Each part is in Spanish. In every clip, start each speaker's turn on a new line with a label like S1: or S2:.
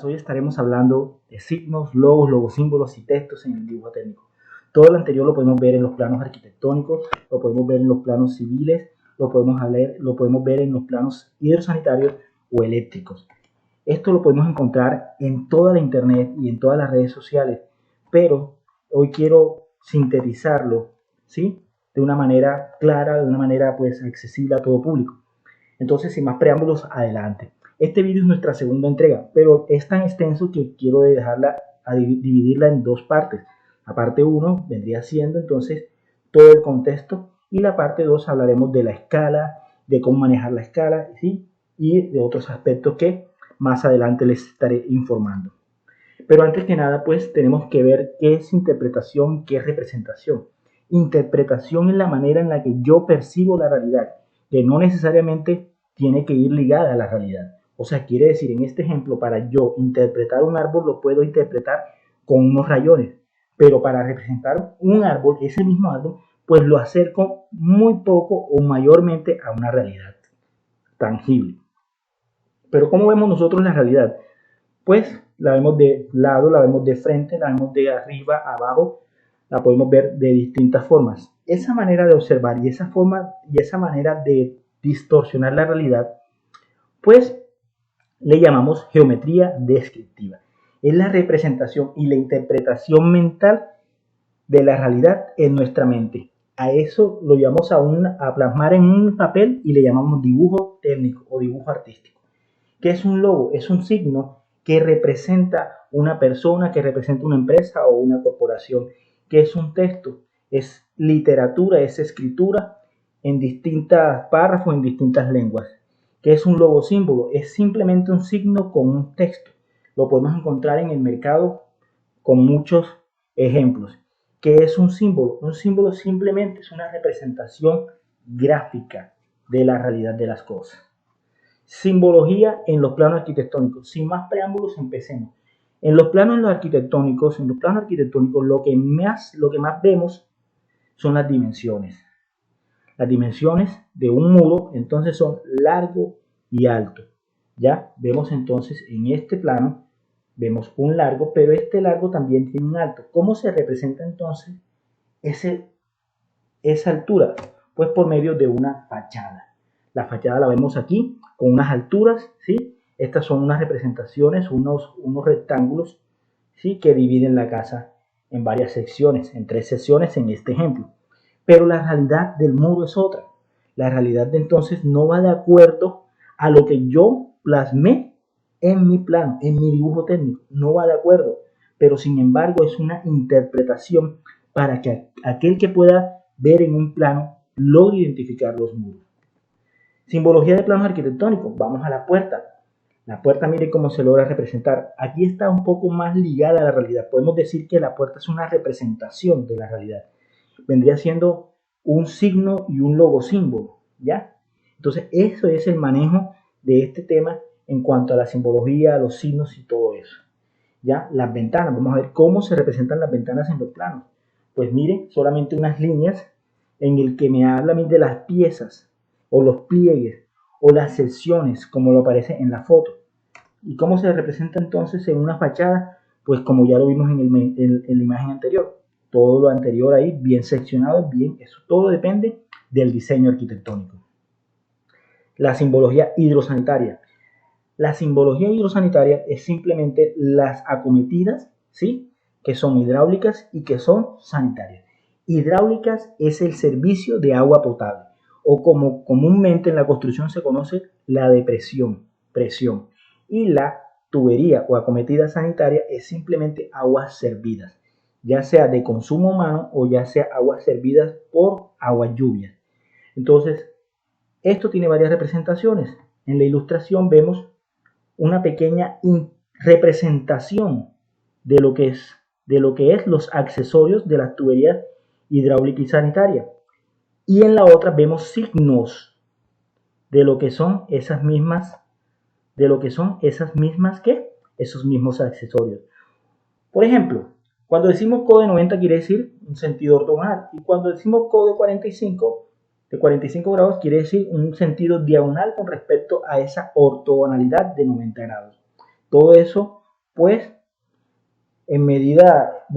S1: Hoy estaremos hablando de signos, logos, logosímbolos y textos en el dibujo técnico. Todo lo anterior lo podemos ver en los planos arquitectónicos, lo podemos ver en los planos civiles, lo podemos ver en los planos hidrosanitarios o eléctricos. Esto lo podemos encontrar en toda la internet y en todas las redes sociales, pero hoy quiero sintetizarlo, ¿sí?, de una manera clara, de una manera accesible a todo público. Entonces, sin más preámbulos, adelante. Este video es nuestra segunda entrega, pero es tan extenso que quiero dividirla en dos partes. La parte 1 vendría siendo entonces todo el contexto y la parte 2 hablaremos de la escala, de cómo manejar la escala, ¿sí?, y de otros aspectos que más adelante les estaré informando. Pero antes que nada, tenemos que ver qué es interpretación, qué es representación. Interpretación es la manera en la que yo percibo la realidad, que no necesariamente tiene que ir ligada a la realidad. O sea, quiere decir, en este ejemplo, para yo interpretar un árbol, lo puedo interpretar con unos rayones, pero para representar un árbol, ese mismo árbol, pues lo acerco muy poco o mayormente a una realidad tangible. Pero ¿cómo vemos nosotros la realidad? Pues la vemos de lado, la vemos de frente, la vemos de arriba, abajo, la podemos ver de distintas formas. Esa manera de observar y esa manera de distorsionar la realidad, pues le llamamos geometría descriptiva. Es la representación y la interpretación mental de la realidad en nuestra mente. A eso lo llamamos a plasmar en un papel y le llamamos dibujo técnico o dibujo artístico. ¿Qué es un logo? Es un signo que representa una persona, que representa una empresa o una corporación. ¿Qué es un texto? Es literatura, es escritura en distintos párrafos, en distintas lenguas. ¿Qué es un logosímbolo? Es simplemente un signo con un texto. Lo podemos encontrar en el mercado con muchos ejemplos. ¿Qué es un símbolo? Un símbolo simplemente es una representación gráfica de la realidad de las cosas. Simbología en los planos arquitectónicos. Sin más preámbulos, empecemos. En los planos arquitectónicos, lo que más vemos son las dimensiones. Las dimensiones de un muro entonces son largo y alto. Ya vemos entonces en este plano, vemos un largo, pero este largo también tiene un alto. ¿Cómo se representa entonces esa altura? Pues por medio de una fachada. La fachada la vemos aquí con unas alturas, ¿sí? Estas son unas representaciones, unos rectángulos, ¿sí?, que dividen la casa en varias secciones, en 3 secciones en este ejemplo. Pero la realidad del muro es otra. La realidad de entonces no va de acuerdo a lo que yo plasmé en mi plano, en mi dibujo técnico. No va de acuerdo. Pero sin embargo es una interpretación para que aquel que pueda ver en un plano logre identificar los muros. Simbología de planos arquitectónicos. Vamos a la puerta. La puerta, mire cómo se logra representar. Aquí está un poco más ligada a la realidad. Podemos decir que la puerta es una representación de la realidad. Vendría siendo un signo y un logosímbolo, ¿ya? Entonces, eso es el manejo de este tema en cuanto a la simbología, los signos y todo eso. ¿Ya? Las ventanas. Vamos a ver cómo se representan las ventanas en los planos. Pues mire, solamente unas líneas en el que me habla a mí de las piezas o los pliegues o las secciones, como lo aparece en la foto. ¿Y cómo se representa entonces en una fachada? Pues como ya lo vimos en la imagen anterior. Todo lo anterior ahí bien seccionado, bien, eso todo depende del diseño arquitectónico. La simbología hidrosanitaria. La simbología hidrosanitaria es simplemente las acometidas, ¿sí?, que son hidráulicas y que son sanitarias. Hidráulicas es el servicio de agua potable, o como comúnmente en la construcción se conoce, la de presión. Y la tubería o acometida sanitaria es simplemente aguas servidas, ya sea de consumo humano o ya sea aguas servidas por aguas lluvias. Entonces, esto tiene varias representaciones. En la ilustración vemos una pequeña representación de lo que es los accesorios de las tuberías hidráulica y sanitaria. Y en la otra vemos signos de lo que son esas mismas, esos mismos accesorios. Por ejemplo, Cuando decimos codo de 90 quiere decir un sentido ortogonal. Y cuando decimos codo de 45 grados quiere decir un sentido diagonal con respecto a esa ortogonalidad de 90 grados. Todo eso, pues, va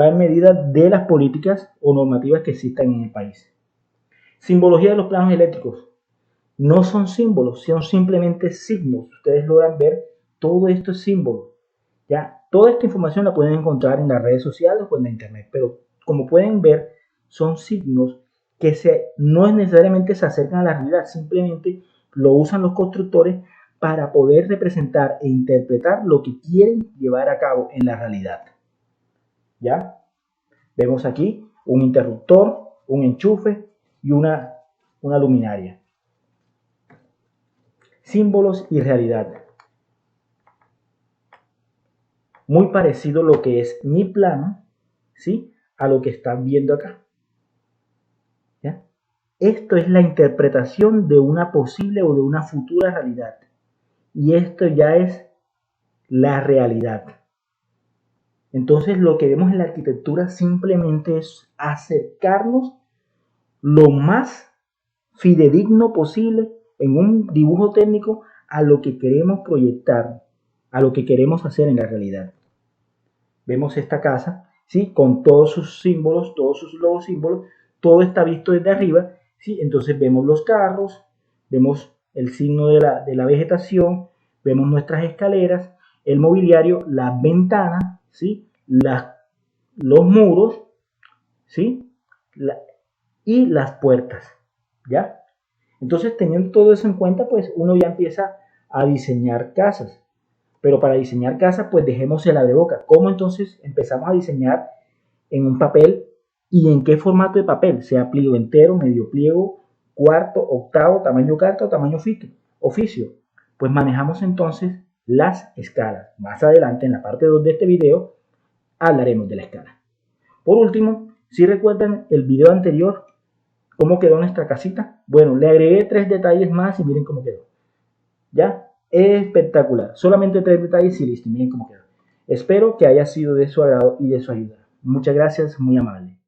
S1: en medida de las políticas o normativas que existan en el país. Simbología de los planos eléctricos. No son símbolos, son simplemente signos. Ustedes logran ver todo esto es símbolo. ¿Ya? Toda esta información la pueden encontrar en las redes sociales o en la internet, pero como pueden ver, son signos que no es necesariamente se acercan a la realidad, simplemente lo usan los constructores para poder representar e interpretar lo que quieren llevar a cabo en la realidad. ¿Ya? Vemos aquí un interruptor, un enchufe y una luminaria. Símbolos y realidad. Muy parecido lo que es mi plano, ¿sí?, a lo que están viendo acá. ¿Ya? Esto es la interpretación de una posible o de una futura realidad. Y esto ya es la realidad. Entonces lo que vemos en la arquitectura simplemente es acercarnos lo más fidedigno posible en un dibujo técnico a lo que queremos proyectar, a lo que queremos hacer en la realidad. Vemos esta casa, ¿sí?, con todos sus símbolos, todos sus logos símbolos, todo está visto desde arriba, ¿sí? Entonces vemos los carros, vemos el signo de la vegetación, vemos nuestras escaleras, el mobiliario, las ventanas, ¿sí?, los muros, ¿sí?, y las puertas, ¿ya? Entonces, teniendo todo eso en cuenta, pues uno ya empieza a diseñar casas. Pero para diseñar casas, pues dejemos el abreboca. ¿Cómo entonces empezamos a diseñar en un papel y en qué formato de papel? Sea pliego entero, medio pliego, cuarto, octavo, tamaño carta o tamaño oficio. Pues manejamos entonces las escalas. Más adelante, en la parte 2 de este video, hablaremos de la escala. Por último, si recuerdan el video anterior, ¿cómo quedó nuestra casita? Bueno, le agregué 3 detalles más y miren cómo quedó. ¿Ya? Espectacular. Solamente 3 detalles y listo. Miren cómo quedó. Espero que haya sido de su agrado y de su ayuda. Muchas gracias, muy amable.